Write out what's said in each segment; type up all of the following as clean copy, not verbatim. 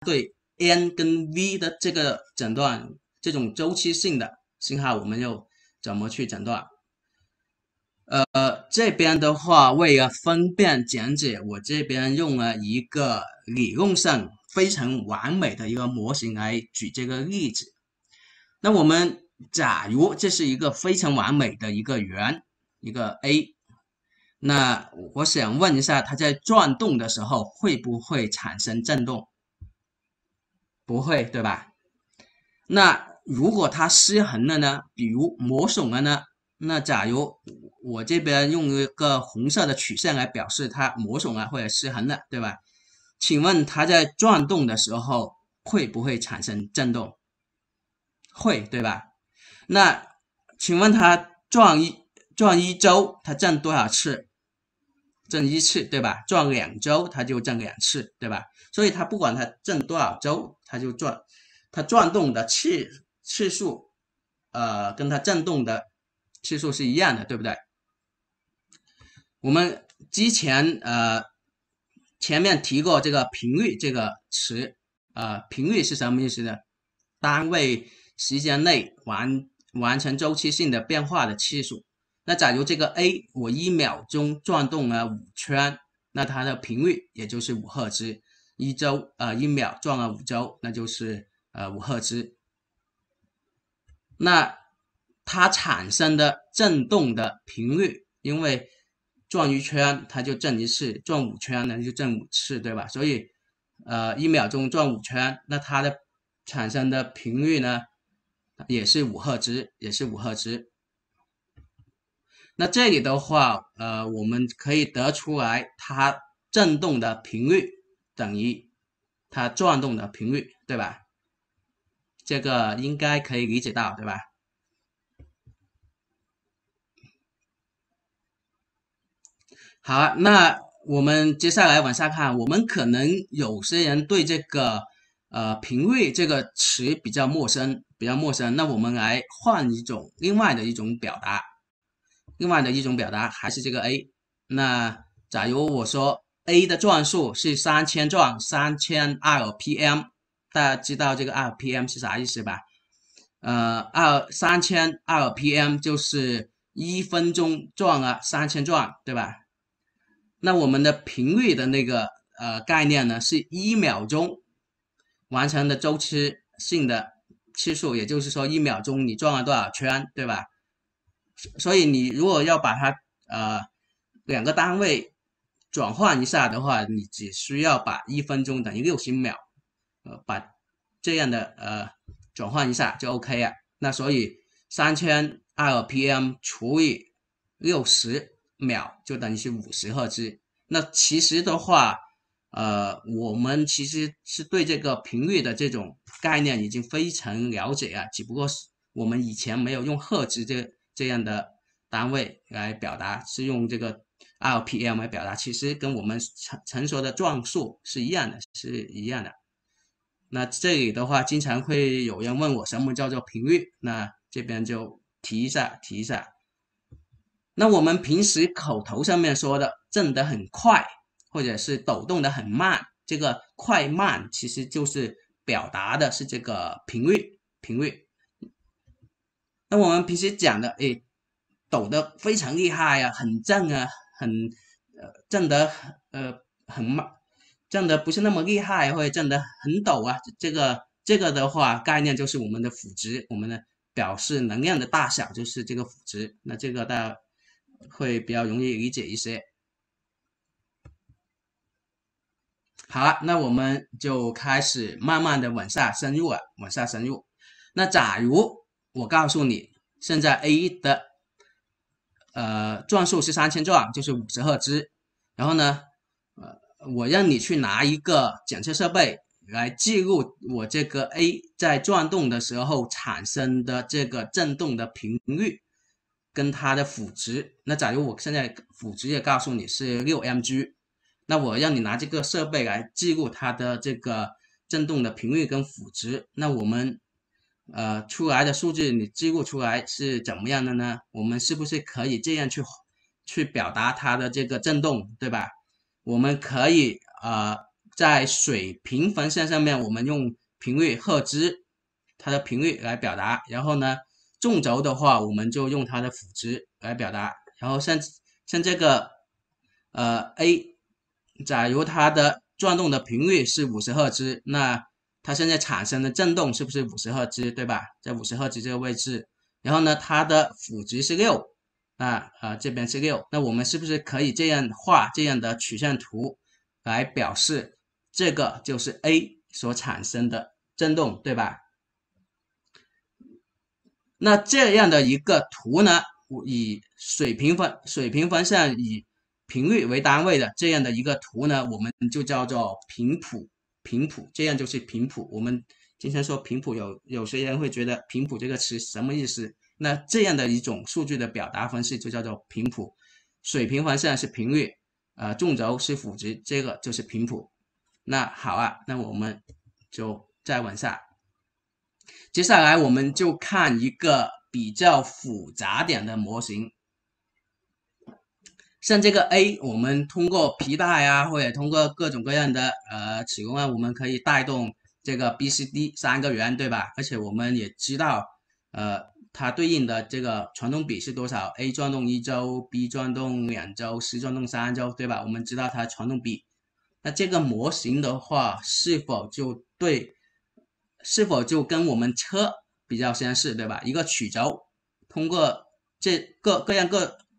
对 N 跟 V 的这个诊断，这种周期性的信号，我们又怎么去诊断？这边的话，为了方便讲解，我这边用了一个理论上非常完美的一个模型来举这个例子。那我们假如这是一个非常完美的一个圆，一个 A， 那我想问一下，它在转动的时候会不会产生震动？不会，对吧？那如果它失衡了呢？比如磨损了呢？那假如我这边用一个红色的曲线来表示它磨损了或者失衡了，对吧？请问它在转动的时候会不会产生震动？会，对吧？那请问它转一周，它震多少次？震一次，对吧？转2周，它就震2次，对吧？所以它不管它震多少周，它就转，它转动的次数，跟它震动的次数是一样的，对不对？我们之前前面提过这个频率这个词，频率是什么意思呢？单位时间内完成周期性的变化的次数。那假如这个 A 我1秒钟转动了5圈，那它的频率也就是5赫兹。1秒转了5周，那就是5赫兹。那它产生的振动的频率，因为转1圈它就震1次，转5圈呢就震5次，对吧？所以1秒钟转5圈，那它的产生的频率呢也是5赫兹，也是5赫兹。那这里的话，我们可以得出来，它振动的频率等于它转动的频率，对吧？这个应该可以理解到，对吧？好，那我们接下来往下看，我们可能有些人对这个频率这个词比较陌生，那我们来换另外的一种表达。另外的一种表达还是这个 A。那假如我说 A 的转速是3000转，3000 RPM， 大家知道这个 RPM 是啥意思吧？3000 RPM 就是1分钟转了3000转，对吧？那我们的频率的那个概念呢，是1秒钟完成的周期性的次数，也就是说1秒钟你转了多少圈，对吧？所以你如果要把它2个单位转换一下的话，你只需要把1分钟等于60秒，把这样的转换一下就 OK 了。那所以3000 RPM 除以60秒就等于是50赫兹。那其实的话，我们其实是对这个频率的这种概念已经非常了解了，只不过是我们以前没有用赫兹这样的单位来表达，是用这个 RPM 来表达，其实跟我们成熟的转速是一样的，那这里的话，经常会有人问我什么叫做频率，那这边就提一下。那我们平时口头上面说的震得很快，或者是抖动得很慢，这个快慢其实就是表达的是这个频率。那我们平时讲的，抖得非常厉害啊，很震啊，震得很慢，震得不是那么厉害，或者震得很抖啊，这个的话概念就是我们的腐值，我们的表示能量的大小就是这个腐值，那这个大家会比较容易理解一些。好了，那我们就开始慢慢的往下深入。那假如我告诉你，现在 A 的转速是3000转，就是50赫兹。然后呢，我让你去拿一个检测设备来记录我这个 A 在转动的时候产生的这个振动的频率跟它的腐值。那假如我现在腐值也告诉你是6mg，那我让你拿这个设备来记录它的这个振动的频率跟腐值。那我们出来的数据你记录出来是怎么样的呢？我们是不是可以这样去表达它的这个振动，对吧？我们可以在水平分线上面，我们用频率赫兹它的频率来表达，然后呢，纵轴的话，我们就用它的辅值来表达。然后像这个A， 假如它的转动的频率是50赫兹，那它现在产生的振动是不是50赫兹，对吧？在50赫兹这个位置，然后呢，它的辅值是6，那这边是6，那我们是不是可以这样画这样的曲线图来表示这个就是 A 所产生的振动，对吧？那这样的一个图呢，以水平分线以频率为单位的这样的一个图呢，我们就叫做频谱。这样就是频谱。我们经常说频谱，有些人会觉得频谱这个词什么意思？那这样的一种数据的表达方式就叫做频谱。水平分线是频率，纵轴是辅值，这个就是频谱。那好啊，那我们就再往下。接下来我们就看一个比较复杂点的模型，像这个 A， 我们通过皮带啊，或者通过各种各样的齿轮啊，我们可以带动这个 B、C、D 3个圆，对吧？而且我们也知道，它对应的这个传动比是多少 ？A 转动1周，B 转动2周，C 转动3周，对吧？我们知道它的传动比。那这个模型的话，是否就跟我们车比较相似，对吧？一个曲轴通过这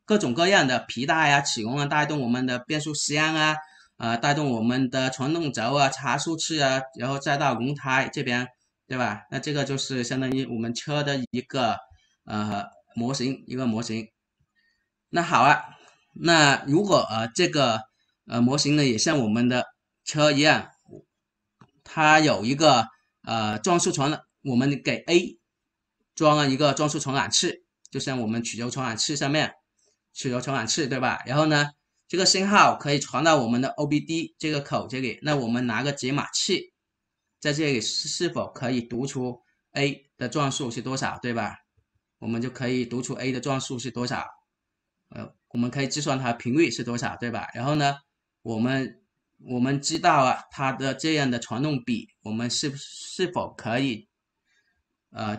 各种各样的皮带啊、齿轮啊，带动我们的变速箱啊，带动我们的传动轴啊、差速器啊，然后再到轮胎这边，对吧？那这个就是相当于我们车的一个模型，那好啊，那如果这个模型呢也像我们的车一样，它有一个转速传感，我们给 A 装了一个转速传感器，就像我们曲轴传感器上面曲轴传感器，对吧？然后呢，这个信号可以传到我们的 OBD 这个口这里，那我们拿个解码器，在这里是否可以读出 A 的转速是多少，对吧？我们就可以读出 A 的转速是多少，我们可以计算它频率是多少，对吧？然后呢，我们知道啊，它的这样的传动比，我们是否可以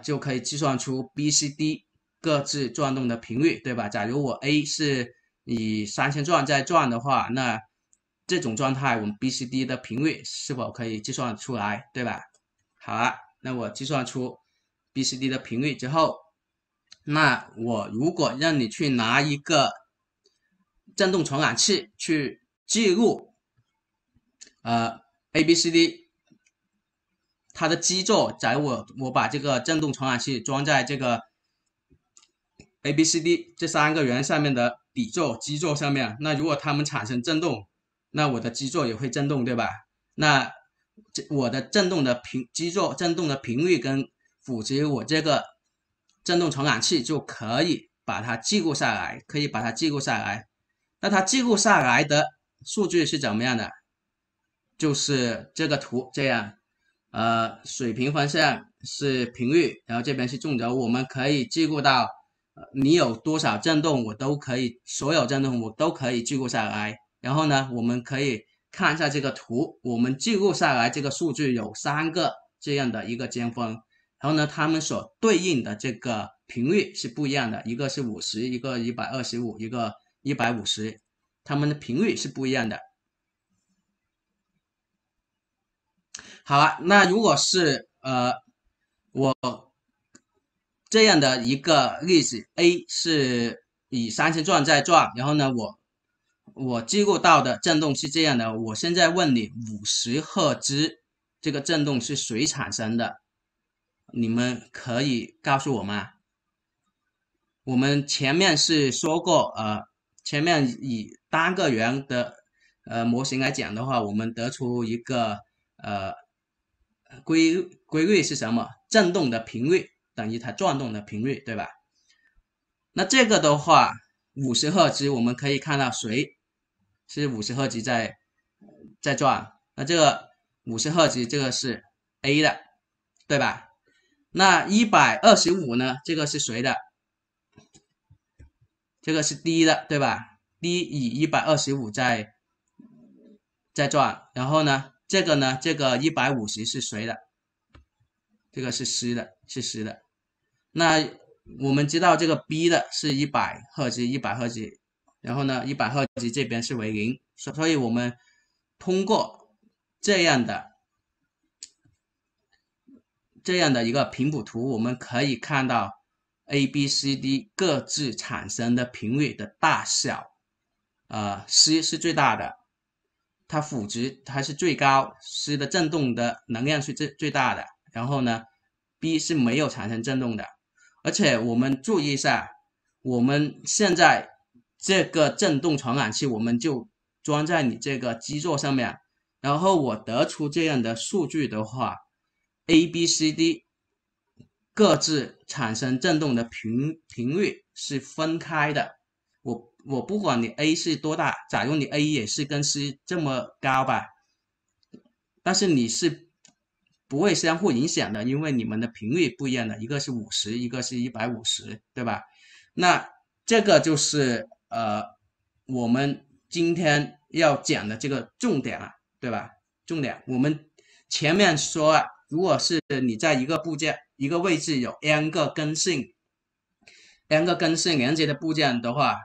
就可以计算出 B、C、D 各自转动的频率，对吧？假如我 A 是以3000转在转的话，那这种状态我们 B、C、D 的频率是否可以计算出来，对吧？好了，那我计算出 B、C、D 的频率之后，那我如果让你去拿一个振动传感器去记录A、B、C、D 它的基座，假如我把这个振动传感器装在这个 A、B、C、D 这3个圆上面的底座、基座上面，那如果它们产生振动，那我的基座也会振动，对吧？那我的基座振动的频率跟辅值，我这个振动传感器就可以把它记录下来，那它记录下来的数据是怎么样的？就是这个图这样，水平方向是频率，然后这边是纵轴，我们可以记录到，你有多少振动，所有振动我都可以记录下来。然后呢，我们可以看一下这个图，我们记录下来这个数据有3个这样的一个尖峰，然后呢，它们所对应的这个频率是不一样的，一个是50，一个125，一个150，它们的频率是不一样的。好了，那如果是我这样的一个例子 ，A 是以3000转在转，然后呢，我记录到的振动是这样的，我现在问你50赫兹这个振动是谁产生的？你们可以告诉我吗？我们前面是说过，前面以单个圆的模型来讲的话，我们得出一个规律是什么？振动的频率等于它转动的频率，对吧？那这个的话，50赫兹我们可以看到谁是50赫兹在转？那这个50赫兹这个是 A 的，对吧？那125呢？这个是谁的？这个是 D 的，对吧？D 以125在转，然后呢，这个呢，这个150是谁的？这个是 C 的，是 C 的。那我们知道这个 B 的是100赫兹，100赫兹，然后呢，100赫兹这边是为0，所以我们通过这样的一个频谱图，我们可以看到 A、B、C、D 各自产生的频率的大小。C 是最大的，它负值还是最高 ，C 的振动的能量是最大的。然后呢 ，B 是没有产生振动的。而且我们注意一下，我们现在这个振动传感器，我们就装在你这个基座上面，然后我得出这样的数据的话 ，A、B、C、D 各自产生振动的频率是分开的。我不管你 A 是多大，假如你 A 也是跟 C 这么高吧，但是你是不会相互影响的，因为你们的频率不一样的，一个是50，一个是150，对吧？那这个就是我们今天要讲的这个重点了，对吧？重点，我们前面说啊，如果是你在一个部件一个位置有 n 个根性连接的部件的话，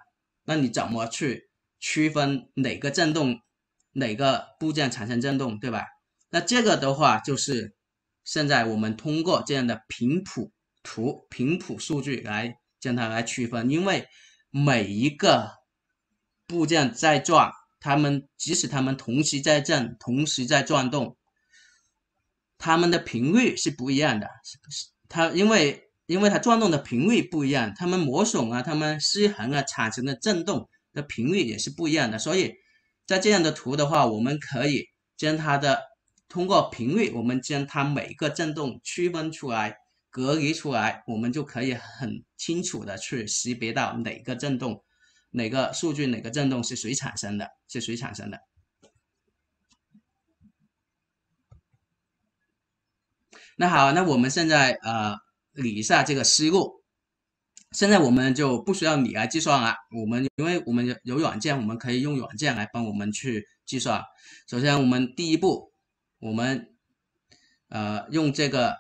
那你怎么去区分哪个振动，哪个部件产生振动，对吧？那这个的话就是现在我们通过这样的频谱数据来将它来区分，因为每一个部件在转，即使它们同时在振，同时在转动，它们的频率是不一样的。因为它转动的频率不一样，它们磨损啊，它们失衡啊，产生的振动的频率也是不一样的。所以在这样的图的话，我们可以将通过频率，我们将它每个振动区分出来、隔离出来，我们就可以很清楚的去识别到哪个振动、哪个数据、哪个振动是谁产生的。那好，那我们现在理一下这个思路。现在我们就不需要你来计算了，因为我们有软件，我们可以用软件来帮我们去计算。首先，我们第一步，我们用这个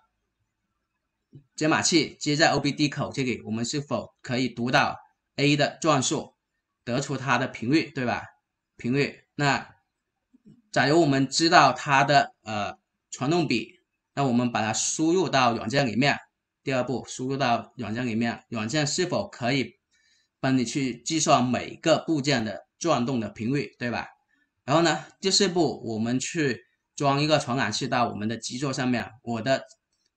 解码器接在 OBD 口这里，我们是否可以读到 A 的转速，得出它的频率，对吧？频率。那假如我们知道它的传动比，那我们把它输入到软件里面。第二步，输入到软件里面，软件是否可以帮你去计算每个部件的转动的频率，对吧？然后呢，第四步，我们去装一个传感器到我们的基座上面，我的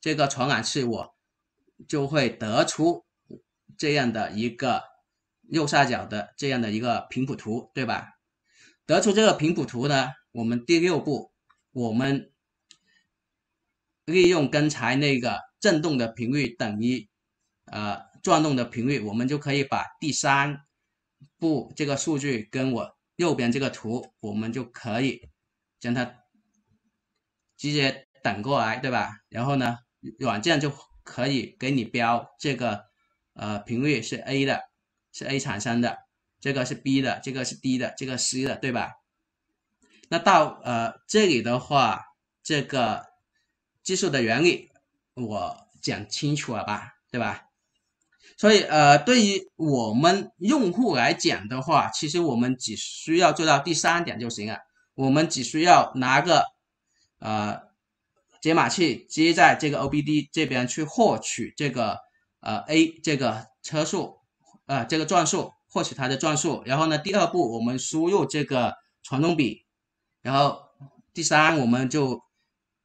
这个传感器我就会得出这样的一个右下角的这样的一个频谱图，对吧？得出这个频谱图呢，我们第六步，我们利用刚才那个振动的频率等于转动的频率，我们就可以把第三步这个数据跟我右边这个图，我们就可以将它直接等过来，对吧？然后呢，软件就可以给你标这个频率是 A 的，是 A 产生的，这个是 B 的，这个是 D 的，这个 C 的，对吧？那到这里的话，这个技术的原理我讲清楚了吧，对吧？所以对于我们用户来讲的话，其实我们只需要做到第三点就行了。我们只需要拿个解码器接在这个 OBD 这边去获取这个A 这个车速这个转速，获取它的转速。然后呢，第二步我们输入这个传动比，然后第三我们就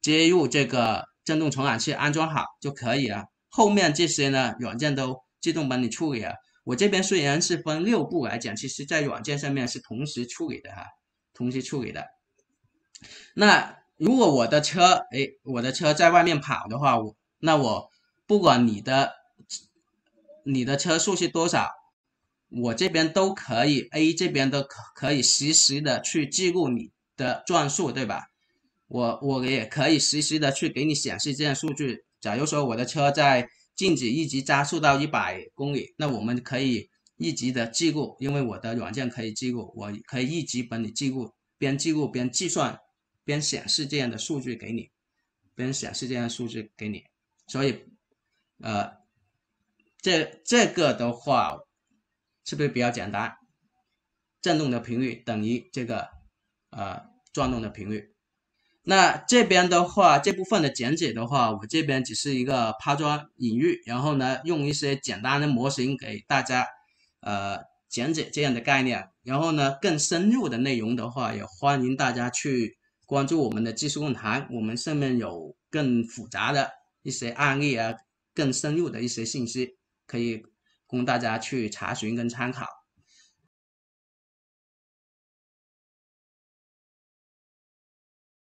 接入这个振动传感器安装好就可以了。后面这些呢，软件都自动帮你处理了。我这边虽然是分6步来讲，其实在软件上面是同时处理的哈，同时处理的。那如果我的车在外面跑的话，那我不管你的车速是多少，我这边都可以 ，A 这边都可以实时的去记录你的转速，对吧？我也可以实时的去给你显示这样数据。假如说我的车在静止一级加速到100公里，那我们可以一级的记录，因为我的软件可以记录，我可以一级帮你记录，边记录边计算边显示这样的数据给你，所以这个的话是不是比较简单？振动的频率等于这个转动的频率。那这边的话，这部分的讲解的话，我这边只是一个抛砖引玉，然后呢，用一些简单的模型给大家讲解这样的概念。然后呢，更深入的内容的话，也欢迎大家去关注我们的技术论坛，我们上面有更复杂的一些案例啊，更深入的一些信息，可以供大家去查询跟参考。